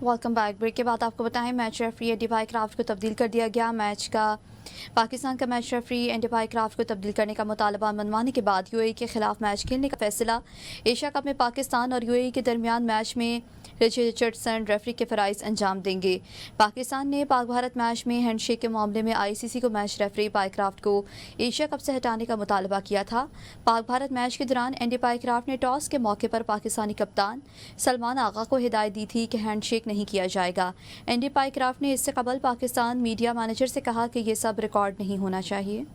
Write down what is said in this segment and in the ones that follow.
Welcome back. Break के बाद आपको बताएं मैच रेफरी एंडी पाइक्राफ्ट को तब्दील कर दिया गया। मैच का पाकिस्तान का मैच रेफरी एंडी पाइक्राफ्ट को तब्दील करने का मुतालबा मनवाने के बाद यूएई के खिलाफ मैच खेलने का फैसला। एशिया कप में पाकिस्तान और यूएई के दरमियान मैच में रिचर्डसन रेफरी के फराइज अंजाम देंगे। पाकिस्तान ने पाक भारत मैच में हैंडशेक के मामले में आईसीसी को मैच रेफरी पाइक्राफ्ट को एशिया कप से हटाने का मुतालबा किया था। पाक भारत मैच के दौरान एंडी पाइक्राफ्ट ने टॉस के मौके पर पाकिस्तानी कप्तान सलमान आगा को हिदायत दी थी कि हैंडशेक नहीं किया जाएगा। एंडी पाइक्राफ्ट ने इससे कबल पाकिस्तान मीडिया मैनेजर से कहा कि ये सब रिकॉर्ड नहीं होना चाहिए।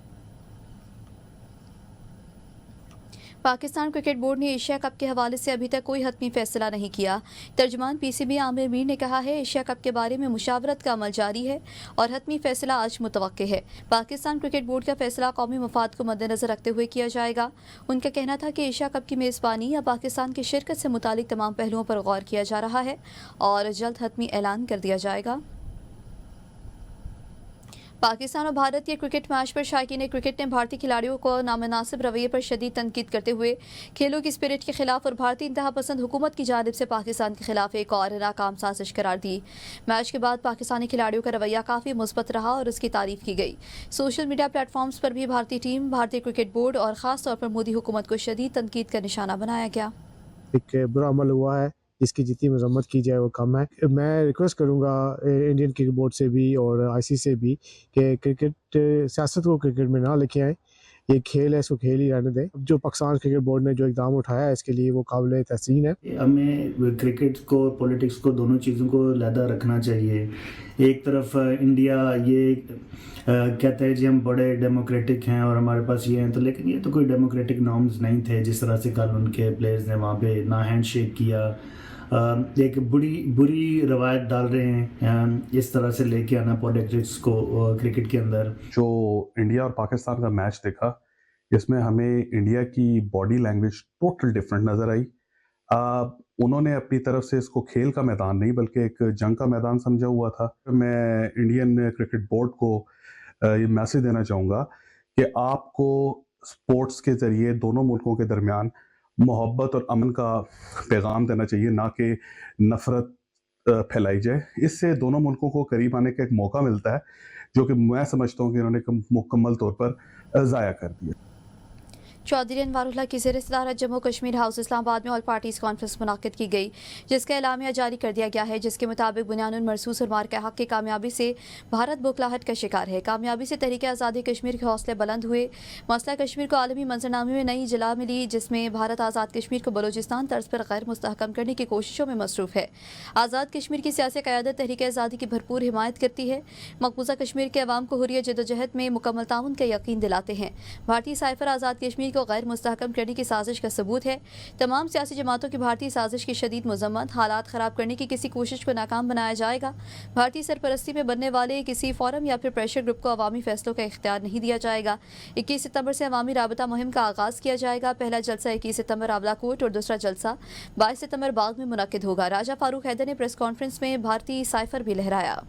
पाकिस्तान क्रिकेट बोर्ड ने एशिया कप के हवाले से अभी तक कोई हतमी फैसला नहीं किया। तर्जुमान पीसीबी आमिर मीर ने कहा है एशिया कप के बारे में मुशावरत का अमल जारी है और हतमी फैसला आज मुतवक्के है। पाकिस्तान क्रिकेट बोर्ड का फैसला कौमी मफाद को मद्देनजर रखते हुए किया जाएगा। उनका कहना था कि एशिया कप की मेज़बानी या पाकिस्तान की शिरकत से मुतालिक तमाम पहलुओं पर गौर किया जा रहा है और जल्द हतमी ऐलान कर दिया जाएगा। पाकिस्तान और भारत के क्रिकेट मैच पर शायकीन क्रिकेट ने भारतीय खिलाड़ियों को नामुनासिब रवैये पर शदीद तनकीद करते हुए खेलों की स्पिरिट के खिलाफ और भारतीय इंतहा पसंद हुकूमत की जानिब से पाकिस्तान के खिलाफ एक और नाकाम साजिश करार दी। मैच के बाद पाकिस्तानी खिलाड़ियों का रवैया काफ़ी मुस्बत रहा और उसकी तारीफ की गई। सोशल मीडिया प्लेटफॉर्म्स पर भी भारतीय टीम, भारतीय क्रिकेट बोर्ड और ख़ास तौर पर मोदी हुकूमत को शदीद तनकीद का निशाना बनाया गया। एक बुरा अमल हुआ है, इसकी जितनी मजम्मत की जाए वो कम है। मैं रिक्वेस्ट करूंगा इंडियन क्रिकेट बोर्ड से भी और आईसीसी से भी कि क्रिकेट सियासत को क्रिकेट में ना लेके आए। ये खेल है, इसको खेल ही रहने दें। जो पाकिस्तान क्रिकेट बोर्ड ने जो इक़दाम उठाया है इसके लिए वो काबिल तहसीन है। हमें क्रिकेट को, पॉलिटिक्स को, दोनों चीज़ों को लहदा रखना चाहिए। एक तरफ इंडिया ये कहता है जी हम बड़े डेमोक्रेटिक हैं और हमारे पास ये हैं, तो लेकिन ये तो कोई डेमोक्रेटिक नॉर्म्स नहीं थे। जिस तरह से कल उनके प्लेयर्स ने वहाँ पे ना हैंड शेक किया, एक बुरी रवायत डाल रहे हैं इस तरह से लेके आना पॉलिटिक्स को क्रिकेट के अंदर। जो इंडिया और पाकिस्तान का मैच देखा, इसमें हमें इंडिया की बॉडी लैंग्वेज टोटल डिफरेंट नज़र आई। उन्होंने अपनी तरफ से इसको खेल का मैदान नहीं बल्कि एक जंग का मैदान समझा हुआ था। मैं इंडियन क्रिकेट बोर्ड को ये मैसेज देना चाहूँगा कि आपको स्पोर्ट्स के ज़रिए दोनों मुल्कों के दरमियान मोहब्बत और अमन का पैगाम देना चाहिए, ना कि नफ़रत फैलाई जाए। इससे दोनों मुल्कों को करीब आने का एक मौका मिलता है जो कि मैं समझता हूँ कि इन्होंने मुकम्मल तौर पर ज़ाया कर दिया। चौधरी अनवारुल्लाह की ज़ेर सदारत जम्मू कश्मीर हाउस इस्लामाबाद में ऑल पार्टीज़ कॉन्फ्रेंस मुनाकिद की गई, जिसका एलामिया जारी कर दिया गया है, जिसके मुताबिक बुनियानुल मरसूस और मार्के हक़ की कामयाबी से भारत बुखलाहट का शिकार है। कामयाबी से तहरीक आज़ादी कश्मीर के हौसले बुलंद हुए। मसला कश्मीर को आलमी मंजरनामे में नई जला मिली, जिसमें भारत आज़ाद कश्मीर को बलोचिस्तान तर्ज पर गैर मुस्तहकम करने की कोशिशों में मसरूफ़ है। आज़ाद कश्मीर की सियासी क़यादत तहरीक आज़ादी की भरपूर हिमायत करती है। मकबूजा कश्मीर के अवाम को हुर्रियत जदोजहद में मुकम्मल ताउन का यकीन दिलाते हैं। भारतीय साइफर आज़ाद कश्मीर को गैर मुस्तहकम करने की साजिश का सबूत है। तमाम सियासी जमातों की भारतीय साजिश की शदीद मजम्मत। हालात ख़राब करने की किसी कोशिश को नाकाम बनाया जाएगा। भारतीय सरपरस्ती में बनने वाले किसी फोरम या फिर प्रेशर ग्रुप को अवामी फैसलों का इख्तियार नहीं दिया जाएगा। 21 सितंबर से अवामी राबता मुहिम का आगाज़ किया जाएगा। पहला जलसा 21 सितंबर आबलाकोट और दूसरा जलसा 22 सितंबर बाग में मुनक्किद होगा। राजा फारूक हैदर ने प्रेस कॉन्फ्रेंस में भारतीय साइफर भी लहराया।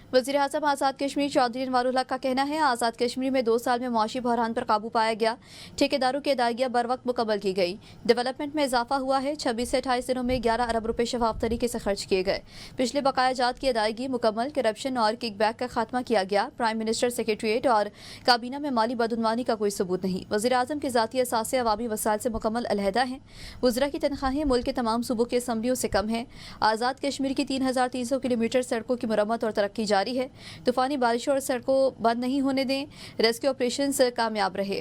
वज़ीर आज़म आज़ाद कश्मीर चौधरी अनवारुल्लाह का कहना है आज़ाद कश्मीर में 2 साल में मुआशी बहरान पर काबू पाया गया। ठेकेदारों की अदायगियाँ बर वक्त मुकम्मल की गई। डेवलपमेंट में इजाफा हुआ है। 26 से 28 दिनों में 11 अरब रुपए शफाफ तरीके से खर्च किए गए। पिछले बकाया जात की अदायगी मुकम्मल। करप्शन और किकबैक का खात्मा किया गया। प्राइम मिनिस्टर सेक्रेटरीट और काबीना में माली बदउनवानी का कोई सबूत नहीं। वज़ीर आज़म के ज़ाती असासे अवामी वसाइल से मुकम्मल अलहदा हैं। वज़रा की तनख्वाहें मुल्क के तमाम सूबों की असम्बलियों से कम हैं। आज़ाद कश्मीर की 3300 किलोमीटर सड़कों की मरम्मत और तरक्की जारी है। तूफानी बारिशों और सड़कों बंद नहीं होने दें। रेस्क्यू ऑपरेशंस कामयाब रहे।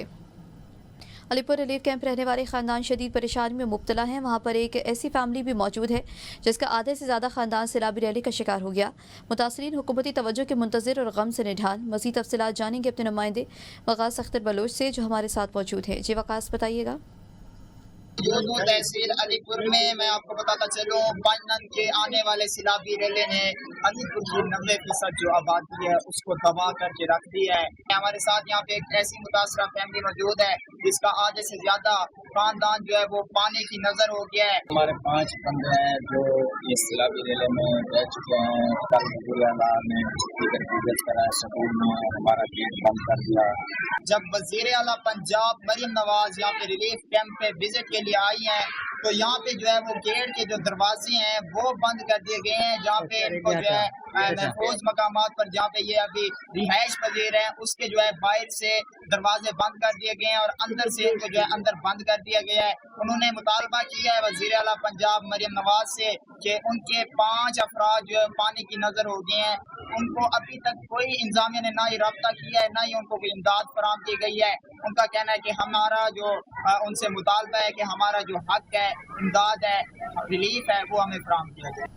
अलीपुर रिलीफ कैंप रहने वाले ख़ानदान शदीद परेशानी में मुब्तला हैं। वहाँ पर एक ऐसी फैमिली भी मौजूद है जिसका आधे से ज़्यादा ख़ानदान सैलाबी रैली का शिकार हो गया। मुतासरीन हुकूमती तवज्जो के मुंतज़िर और गम से निढाल। मज़ीद तफसीलात जानेंगे अपने नुमाइंदे वकास अख्तर बलोच से, जो हमारे साथ मौजूद है। जी वकास, बताइएगा। तहसील अलीपुर में मैं आपको बताता चलूँ, पाइनन के आने वाले सैलाबी रेले ने अलीपुर की 90% जो आबादी है उसको तबाह करके रख दी है। हमारे साथ यहाँ पे एक ऐसी मुतासरा फैमिली मौजूद है जिसका आधे से ज्यादा खानदान जो है वो पानी की नजर हो गया है। हमारे 5 बंदे हैं जो इस सैलाबी रेले में रह चुके हैं। कल ने टिकट करा, स्कूल में हमारा गेट बंद कर दिया। जब वजीर आला पंजाब मरियम नवाज यहाँ पे रिलीफ कैंप पे विजिट के लिए आई हैं तो यहाँ पे जो है वो गेट के जो दरवाजे हैं वो बंद कर दिए गए हैं, जहाँ पे इनको जो है महफूज मकामात पर जहाँ पे ये अभी रिहाइश पजीर है उसके जो है बाहर से दरवाजे बंद कर दिए गए हैं और अंदर से इनको जो है अंदर बंद कर दिया गया है। उन्होंने मुतालबा किया है वज़ीर आला पंजाब मरियम नवाज से कि उनके 5 अफराद जो है पानी की नज़र हो गए हैं, उनको अभी तक कोई इंतजामिया ने ना ही रब्ता किया है, ना ही उनको कोई इमदाद फराहम की गई है। उनका कहना है कि हमारा जो उनसे मुतालबा है कि हमारा जो हक है, इमदाद है, रिलीफ है, वो हमें फराहम किया जाए।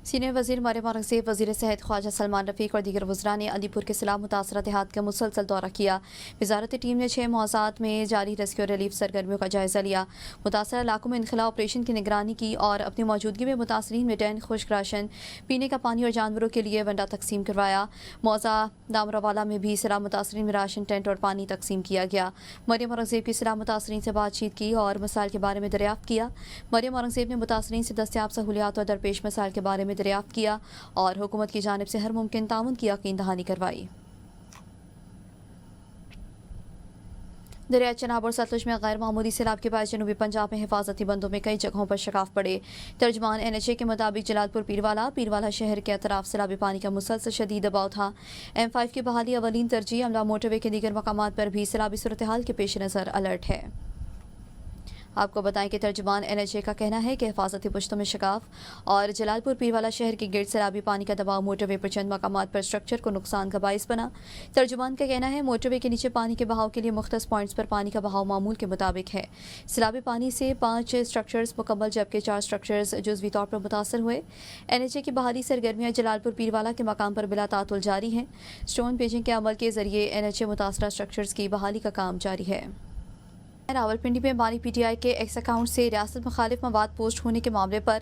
सीनियर वज़ीर मरियम औरंगज़ेब, वज़ीर सेहत ख्वाजा सलमान रफ़ीक और दीगर वज़रा ने अलीपुर के सैलाब मुतासरा देहात का मुसलसल दौरा किया। वजारती टीम ने 6 मौज़ात में जारी रेस्क्यू रिलीफ सरगर्मियों का जायज़ा लिया, मुतासरा इलाकों में इनखला ऑपरेशन की निगरानी की और अपनी मौजूदगी में मुतासरीन में टेंट, खुश्क राशन, पीने का पानी और जानवरों के लिए वंडा तकसीम करवाया। मौज़ा दामरावाला में भी सैलाब मुतासरीन में राशन, टेंट और पानी तकसीम किया गया। मरियम औरंगज़ेब की सैलाब मुतासरीन से बातचीत की और मसाइल के बारे में दरियाफ्त किया। मरियम औरंगज़ेब ने मुतासरीन से दस्तयाब सहूलियात और दरपेश मसाइल के बारे में दरियाफ्त किया और हुकूमत की जानिब से हर मुमकिन ताउन की यकीन दहानी करवाई। दरिया चनाब और सतलुज में गैर मामूली सैलाब के बाद जनूबी पंजाब में हिफाजती बंदों में कई जगहों पर शकाफ पड़े। तर्जमान NHA के मुताबिक जलालपुर पीरवाला शहर के अतराफ सैलाबी पानी का मुसलसल शदीद दबाव था। M5 की बहाली अवलीन तरजीह, अमला मोटरवे के दीगर मकामात पर भी सैलाबी सूरत हाल के पेश नज़र अलर्ट है। आपको बताएं कि तर्जुमान NHA का कहना है कि हिफाजती पुश्तों में शकाफ और जलालपुर पीरवाला शहर के गिर्द सैलाबी पानी का दबाव मोटरवे पर चंद मकामात पर स्ट्रक्चर को नुकसान का बाइस बना। तर्जुमान का कहना है मोटरवे के नीचे पानी के बहाव के लिए मुख्तलिफ पॉइंट्स पर पानी का बहाव मामूल के मुताबिक है। सैलाबी पानी से 5 स्ट्रक्चर्स मुकम्मल जबकि 4 स्ट्रक्चर्स जुज़वी तौर पर मुतासर हुए। NHA की बहाली सरगर्मियाँ जलालपुर पीरवाला के मकाम पर बिला तातुल जारी हैं। स्टोन पेजिंग के अमल के जरिए NHA मुतासरा स्ट्रक्चर्स की बहाली का काम जारी है। रावलपिंडी में बानी PTI के एक्स अकाउंट से रियासत मुखालिफ मवाद पोस्ट होने के मामले पर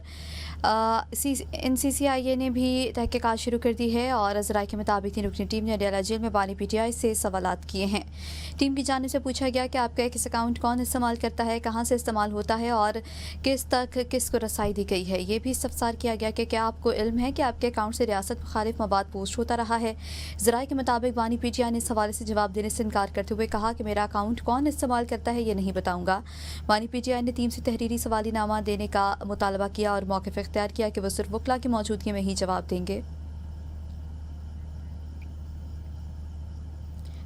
NCCIA ने भी तहकीकात शुरू कर दी है और ज़राए के मुताबिक 3 रुकनी टीम ने अडयाला जेल में बानी PTI से सवालात किए हैं। टीम की जानिब से पूछा गया कि आपका एक्स अकाउंट कौन इस्तेमाल करता है, कहाँ से इस्तेमाल होता है और किस तक किसको रसाई दी गई है। ये भी इस्तफसार किया गया कि क्या आपको इल्म है कि आपके अकाउंट से रियासत मुखालिफ मवाद पोस्ट होता रहा है। ज़राए के मुताबिक बानी PTI ने इस हवाले से जवाब देने से इनकार करते हुए कहा कि मेरा अकाउंट कौन इस्तेमाल करता है ये नहीं बताऊँगा। बानी PTI ने टीम से तहरीरी सवालीनामा देने का मुतालबा किया और मौक़िफ़ इख्तियार किया कि वो सिर्फ वकला की मौजूदगी में ही जवाब देंगे।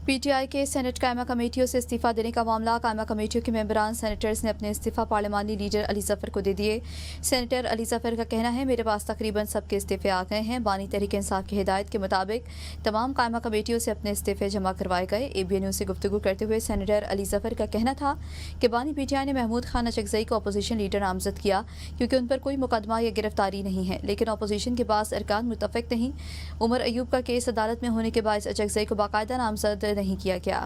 PTI के सेनेट कायमा कमेटियों से इस्तीफ़ा देने का मामला, कायमा कमेटियों के मेंबरान सेनेटर्स ने अपने इस्तीफ़ा पार्लिमानी लीडर अली ज़फ़र को दे दिए। सेनेटर अली ज़फ़र का कहना है मेरे पास तकरीबन सबके इस्तीफ़े आ गए हैं। बानी तहरीक इंसाफ की हिदायत के मुताबिक तमाम कायमा कमेटियों से अपने इस्तीफ़े जमा करवाए गए। ABN न्यूज़ से गुफ्तगू करते हुए सेनेटर अली ज़फ़र का कहना था कि बानी PTI ने महमूद खान अचकज़ई को अपोजिशन लीडर नामज़द किया क्योंकि उन पर कोई मुकदमा या गिरफ्तारी नहीं है, लेकिन अपोजिशन के पास अरकान मुतफ़िक नहीं। उमर अयूब का केस अदालत में होने के बायस अचकज़ई को बाकायदा नामज़द नहीं किया गया।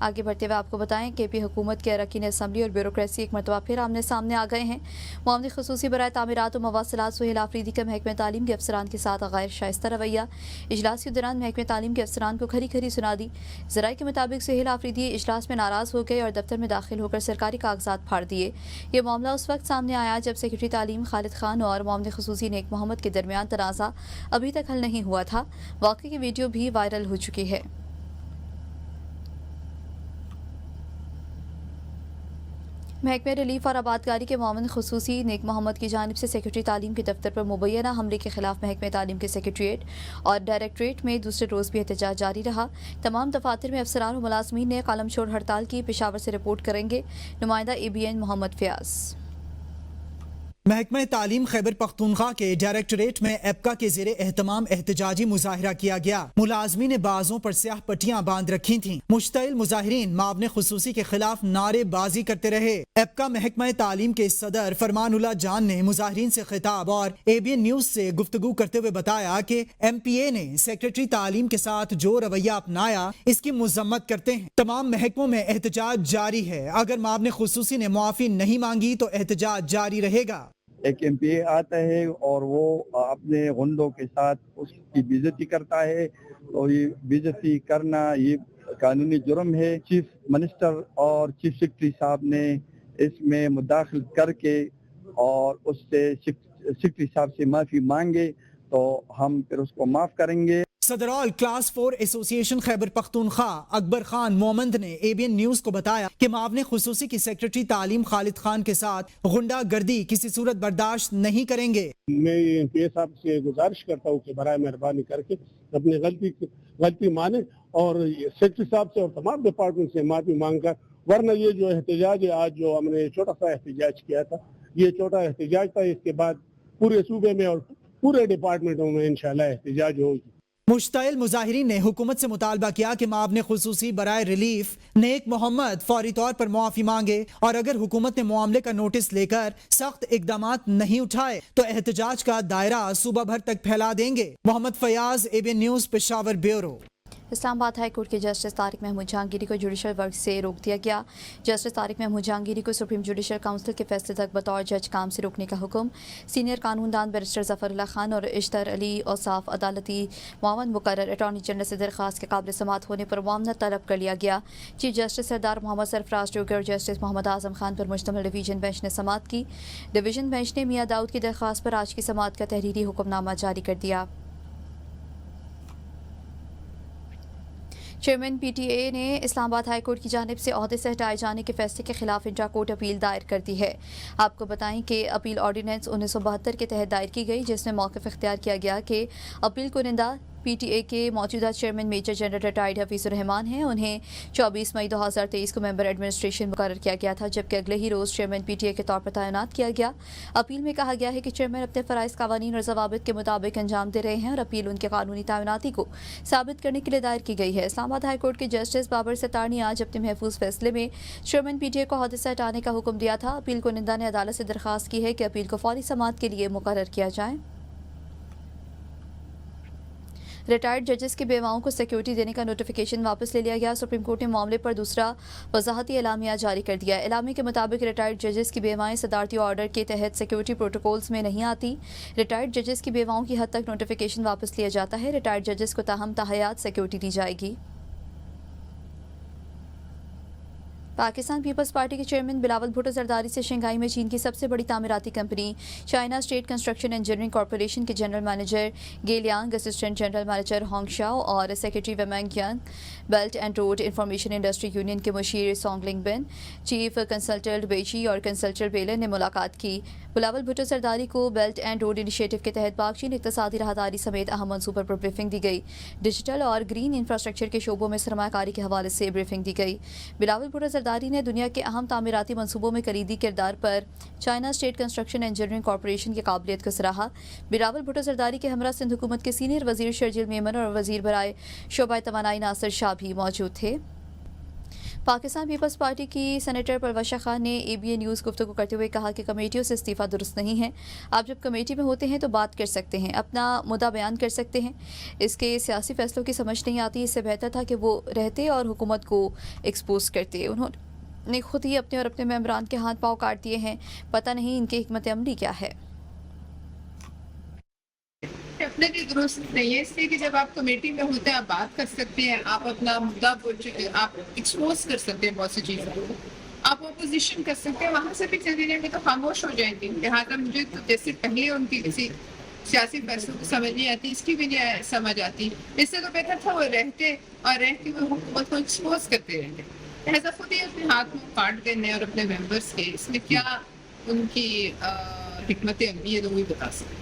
आगे बढ़ते हुए आपको बताएं कि KP हुकूमत के अरकान असम्बली और ब्यूरोक्रेसी एक मरतबा फिर आमने सामने आ गए हैं। मामले ख़ुसूसी बराए तामीरात और मवासिलात सुहेल आफरीदी का महकमे तालीम के अफसरान के साथ गैर शाइस्ता रवैया। इजलास के दौरान महकमे तालीम के अफसरान को खरी खरी सुना दी। ज़राए के मुताबिक सुहेल आफरीदी इजलास में नाराज़ हो गए और दफ्तर में दाखिल होकर सरकारी कागजात फाड़ दिए। ये मामला उस वक्त सामने आया जब सेक्रेटरी तालीम खालिद खान और मामले ख़ुसूसी नेक मोहम्मद के दरमियान तनाज़ा अभी तक हल नहीं हुआ था। वाक़े की वीडियो भी वायरल हो चुकी है। महकमे रिलीफ और आबादकारी के मामले ख़ुसूसी नेक मोहम्मद की जानिब से सेक्रेटरी तालीम के दफ्तर पर मुबैना हमले के खिलाफ महकमे तालीम के सेक्रेटरीट और डायरेक्टरेट में दूसरे रोज़ भी एहतजाज जारी रहा। तमाम दफातर में अफसरान और मुलाजमीन ने कलम छोड़ हड़ताल की। पेशावर से रिपोर्ट करेंगे नुमाइंदा ABN मोहम्मद फयाज। महकमा तालीम खैबर पख्तूनख्वा के डायरेक्टरेट में एप्का के ज़ेरे एहतमाम एहतजाजी मुजाहिरा किया गया। मुलाजमीन ने बाजों पर स्याह पट्टियां बांध रखी थीं। मुश्तइल मुजाहिरीन मावने खुसूसी के खिलाफ नारेबाजी करते रहे। एप्का महकमा तालीम के सदर फरमानुल्लाह जान ने मुजाहिरीन से खिताब और ABN न्यूज से गुफ्तगू करते हुए बताया कि MPA ने सेक्रेटरी तालीम के साथ जो रवैया अपनाया इसकी मजम्मत करते हैं। तमाम महकमों में एहतजाज जारी है। अगर मावने खुसूसी ने मुआफ़ी नहीं मांगी तो एहतजाज जारी रहेगा। एक MPA आता है और वो अपने गुंडों के साथ उसकी बेइज्जती करता है, और ये बेइज्जती करना ये कानूनी जुर्म है। चीफ मिनिस्टर और चीफ सेक्रेटरी साहब ने इसमें मुदाखिल करके और उससे सेक्रेटरी साहब से माफ़ी मांगे तो हम फिर उसको माफ़ करेंगे। सदरौल क्लास 4 एसोसिएशन खैबर पख्तूनख्वा अकबर खान मोमंद ने ABN न्यूज को बताया कि मावने खुसूसी की सेक्रेटरी तालीम खालिद खान के साथ गुंडागर्दी किसी सूरत बर्दाश्त नहीं करेंगे। मैं ये साहब से गुजारिश करता हूँ कि बराए मेहरबानी करके अपनी गलती माने और सेक्रेटरी साहब से और तमाम डिपार्टमेंट से माफी मांग कर, वरना ये जो एहतजाज है आज जो हमने छोटा सा एहतजाज किया था, ये छोटा एहतजाज था, इसके बाद पूरे सूबे में और पूरे डिपार्टमेंटों में इंशाल्लाह एहतजाज होगी। मुश्ताइल मुजाहिरीन ने हुकूमत से मुतालबा किया कि मावने खुसूसी बराए रिलीफ नेक मोहम्मद फौरी तौर पर मुआफी मांगे और अगर हुकूमत ने मामले का नोटिस लेकर सख्त इकदामात नहीं उठाए तो एहतजाज का दायरा सूबा भर तक फैला देंगे। Mohammad Fayyaz, ABN news, Peshawar bureau. Islamabad high court के जस्टिस तारिक महमूद जहांगीरी को जुडिशल वर्क से रोक दिया गया। जस्टिस तारिक महमूद जहांगीरी को सुप्रीम जुडिशल काउंसिल के फैसले तक बतौर जज काम से रोकने का हुक्म। सीनियर कानूनदान बैरिस्टर जफरुल्लाह खान और इश्तर अली औसाफ अदालती मामद मुकर्रर अटॉर्नी जनरल से दरख्वास्त के काबिल समात होने पर मामला तलब कर लिया गया। चीफ जस्टिस सरदार मोहम्मद सरफराज जोगी और जस्टिस मोहम्मद आजम खान पर मुश्तमिल डिवीजन बेंच ने समात की। डिवीजन बेंच ने मियां दाऊद की दरख्वास्त पर आज की समात का तहरीरी हुक्मनामा जारी कर दिया। चेयरमैन PTA ने इस्लामाबाद हाई कोर्ट की जानिब से ओहदे से हटाए जाने के फैसले के खिलाफ इंट्रा कोर्ट अपील दायर कर दी है। आपको बताएं कि अपील ऑर्डिनेंस 1972 के तहत दायर की गई, जिसमें मौक़िफ़ इख्तियार किया गया कि अपील कुनिंदा PTA के मौजूदा chairman major general retired Hafeezur Rehman हैं। उन्हें 24 मई 2023 को मेंबर एडमिनिस्ट्रेशन मुकर्रर किया गया था, जबकि अगले ही रोज़ चेयरमैन PTA के तौर पर तैनात किया गया। अपील में कहा गया है कि चेयरमैन अपने फ़राइज़ कानूनी और ज़वाबित के मुताबिक अंजाम दे रहे हैं और अपील उनके कानूनी तैनाती को साबित करने के लिए दायर की गई है। इस्लामाबाद हाई कोर्ट के जस्टिस बाबर सत्तार ने आज अपने महफूज फैसले में चेयरमैन PTA को ओहदे से हटाने का हुक्म दिया था। अपील कुनिंदा ने अदालत से दरख्वास्त की है कि अपील को फौरी समाअत के लिए मुकर्रर किया जाए। रिटायर्ड जजेस की बेवाओं को सिक्योरिटी देने का नोटिफिकेशन वापस ले लिया गया। सुप्रीम कोर्ट ने मामले पर दूसरा वजाहती एलामिया जारी कर दिया। एलामिया के मुताबिक रिटायर्ड जजेस की बेवाएं सदारती ऑर्डर के तहत सिक्योरिटी प्रोटोकॉल्स में नहीं आती। रिटायर्ड जजेस की बेवाओं की हद तक नोटिफिकेशन वापस लिया जाता है। रिटायर्ड जजेस को ताहम ताहयात सिक्योरिटी दी जाएगी। पाकिस्तान पीपल्स पार्टी के चेयरमैन बिलावल भुट्टो जरदारी से शंघाई में चीन की सबसे बड़ी तामीराती company China State Construction Engineering Corporation के general manager Geliang, assistant general manager Hong Shao और secretary Wemeng Yang, Belt and Road Information Industry Union के मुशीर Songling Bin, chief consultant Bechi और कंसल्टेंट बेलन ने मुलाकात की। बिलावल भुट्टो जरदारी को बेल्ट एंड रोड इनिशिएटिव के तहत बागचीन इक्तसादी राहदारी समेत अहम मंसूबों पर ब्रीफिंग दी गई। डिजिटल और ग्रीन इंफ्रास्ट्रक्चर के शोबों में सरमायाकारी के हवाले से ब्रीफिंग दी गई। बिलावल भुट्टो जरदारी ने दुनिया के अहम तामीराती मंसूबों में कलीदी किरदार पर China State Construction Engineering corporation की काबिलियत को सराहा। बिलावल भुट्टो जरदारी के हमरा सिंध हुकूमत के सीनियर वजीर शर्जिल मेमन और वजीर बराए शोबा तवानाई नासिर शाह भी मौजूद थे। पाकिस्तान पीपल्स पार्टी की सेनेटर परवशा खान ने ABN न्यूज़ गुफ्तगू करते हुए कहा कि कमेटियों से इस्तीफ़ा दुरुस्त नहीं है। आप जब कमेटी में होते हैं तो बात कर सकते हैं, अपना मुद्दा बयान कर सकते हैं। इसके सियासी फैसलों की समझ नहीं आती। इससे बेहतर था कि वो रहते और हुकूमत को एक्सपोज करते। उन्होंने खुद ही अपने और अपने मेंबरान के हाथ पाँव काट दिए हैं। पता नहीं इनकी हिकमत अमली क्या है। डेफिनेटली दुरुस्त नहीं है, इसलिए कि जब आप कमेटी में होते हैं आप बात कर सकते हैं, आप अपना मुद्दा आप एक्सपोज कर सकते हैं, बहुत सी चीज़ों को आप अपोजिशन कर सकते हैं। वहाँ से भी चलने में तो खामोश हो जाएंगे। लिहाजा मुझे तो जैसे पहले उनकी किसी सियासी फैसलों को समझ नहीं आती, इसकी भी नहीं समझ आती। इससे तो बेहतर था वो रहते और रह के वो हुकूमत को एक्सपोज करते रहते। लिहाजा खुद ही अपने हाथ में काट देने और अपने मेंबर्स के, इसमें क्या उनकी हिकमत अमली है तो वही बता सकते।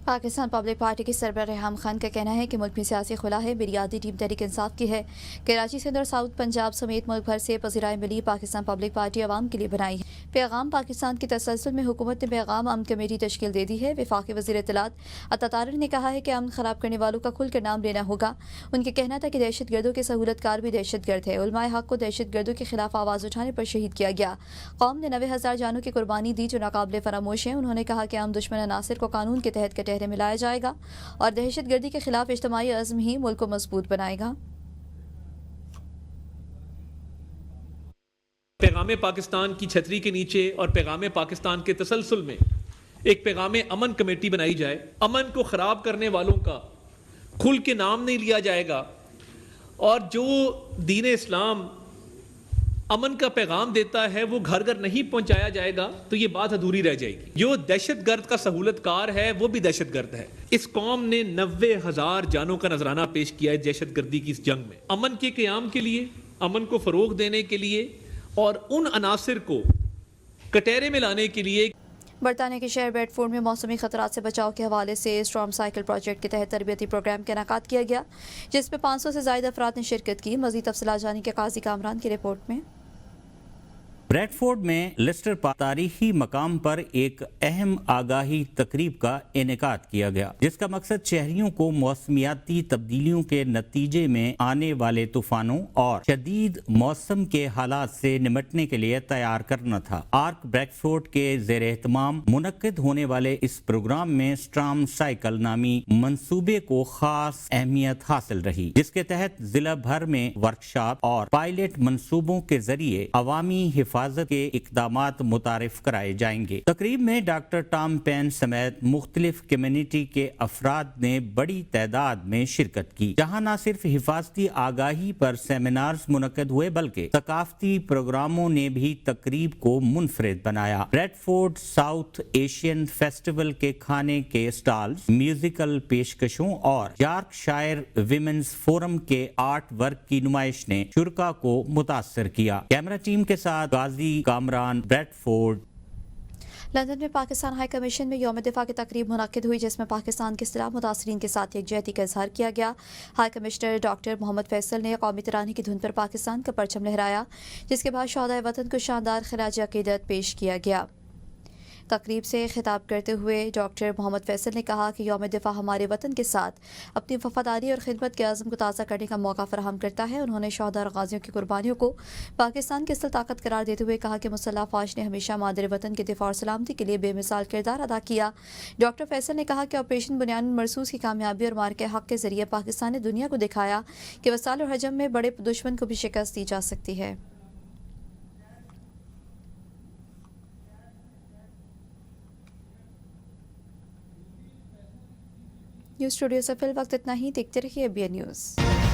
पाकिस्तान पब्लिक पार्टी के सरबराह रेहाम खान का कहना है कि मुल्क में सियासी खुला है। बुनियादी टीम तहरीक इंसाफ की है। कराची सिंध और साउथ पंजाब समेत मुल्क भर से पज़ीराए मिली पाकिस्तान पब्लिक पार्टी आवाम के लिए बनाई है। पैगाम पाकिस्तान की तसलसल में हुकूमत ने पैगाम अमन कमेटी तश्कील दे दी है। वफाकी वज़ीर इत्तलात अतातारिक ने कहा है कि अमन ख़राब करने वालों का खुल कर नाम लेना होगा। उनके कहना था कि दहशत गर्दों के सहूलतकार भी दहशत गर्द है। उलमाए हक़ को दहशत गर्दों के खिलाफ आवाज़ उठाने पर शहीद किया गया। कौम ने 90,000 जानों की कुर्बानी दी जो नाकाबिले फरामोश है। उन्होंने कहा कि आम दुश्मन अनासिर को कानून के तहत कटहरे मिलाया जाएगा और दहशत गर्दी के खिलाफ इज्तिमाई अज़्म ही मुल्क को मजबूत बनाएगा। पैगाम पाकिस्तान की छतरी के नीचे और पैगाम पाकिस्तान के तसलसल में एक पैगाम अमन कमेटी बनाई जाए। अमन को ख़राब करने वालों का खुल के नाम नहीं लिया जाएगा और जो दीन इस्लाम अमन का पैगाम देता है वो घर घर नहीं पहुंचाया जाएगा तो ये बात अधूरी रह जाएगी। जो दहशतगर्द का सहूलतकार है वो भी दहशतगर्द है। इस कौम ने 90,000 जानों का नजराना पेश किया है दहशतगर्दी की इस जंग में। अमन के क़याम के लिए, अमन को फरोग देने के लिए और उन अनासिर को कटहरे में लाने के लिए बरतानिया के शहर बेडफोर्ड में मौसमी खतरात से बचाव के हवाले से स्टॉर्म साइकिल प्रोजेक्ट के तहत तरबियती प्रोग्राम का इनेकाद किया गया, जिसमें 500 से ज़ायद अफराद ने शिरकत की। मज़ीद तफसीलात जानी के काजी कामरान की रिपोर्ट में। ब्रैडफोर्ड में लेस्टर पार्क तारीखी मकाम पर एक अहम आगाही तकरीब का इनेकाद किया गया, जिसका मकसद शहरियों को मौसमियाती तब्दीलियों के नतीजे में आने वाले तूफानों और शदीद मौसम के हालात से निमटने के लिए तैयार करना था। आर्क ब्रैडफोर्ड के ज़ेर एहतमाम मुनक्किद होने वाले इस प्रोग्राम में स्टॉर्म साइकिल नामी मंसूबे को खास अहमियत हासिल रही, जिसके तहत जिला भर में वर्कशॉप और पायलट मंसूबों के जरिए अवामी हिफाजत के इकदामात मुतारिफ कराए जाएंगे। तकरीब में डॉक्टर टॉम पेन समेत मुख्तलिफ कम्युनिटी के अफराद ने बड़ी तादाद में शिरकत की, जहाँ न सिर्फ हिफाजती आगाही पर सेमिनार्स मुनक्किद हुए बल्कि सकाफती प्रोग्रामों ने भी तकरीब को मुनफरिद बनाया। ब्रैडफोर्ड साउथ एशियन फेस्टिवल के खाने के स्टॉल्स, म्यूजिकल पेशकशों और यॉर्कशायर विमेंस फोरम के आर्ट वर्क की नुमाइश ने शुरका को मुतासर किया। कैमरा टीम के साथ काजी कामरान, ब्रैडफोर्ड। लंदन में पाकिस्तान हाई कमीशन में यौम दिफा की तकरीब मुनक्किद हुई, जिसमें पाकिस्तान के खिलाफ मुतासरीन के साथ यकजहती का इजहार किया गया। High commissioner doctor Mohammad Faisal ने कौमी तरानी की धुन पर पाकिस्तान का परचम लहराया, जिसके बाद शोहदाए वतन को शानदार खिराज अकीदत पेश किया गया। तकरीब से खिताब करते हुए डॉक्टर मोहम्मद फैसल ने कहा कि यौम दिफा हमारे वतन के साथ अपनी वफादारी और खिदमत के आज़म को ताज़ा करने का मौका फराहम करता है। उन्होंने शोहदा और गाजियों की कुर्बानियों को पाकिस्तान की असल ताकत करार देते हुए कहा कि मुसल्लह फ़ौज ने हमेशा मादर वतन के दिफा और सलामती के लिए बेमिसाल किरदार अदा किया। डॉक्टर फैसल ने कहा कि ऑपरेशन बुनियानुल मरसूस की कामयाबी और मार्के हक़ के ज़रिए पाकिस्तान ने दुनिया को दिखाया कि वसाइल और हजम में बड़े दुश्मन को भी शिकस्त दी जा सकती है। न्यूज़ स्टूडियो से फिल वक्त इतना ही। देखते रहिए ABN न्यूज़।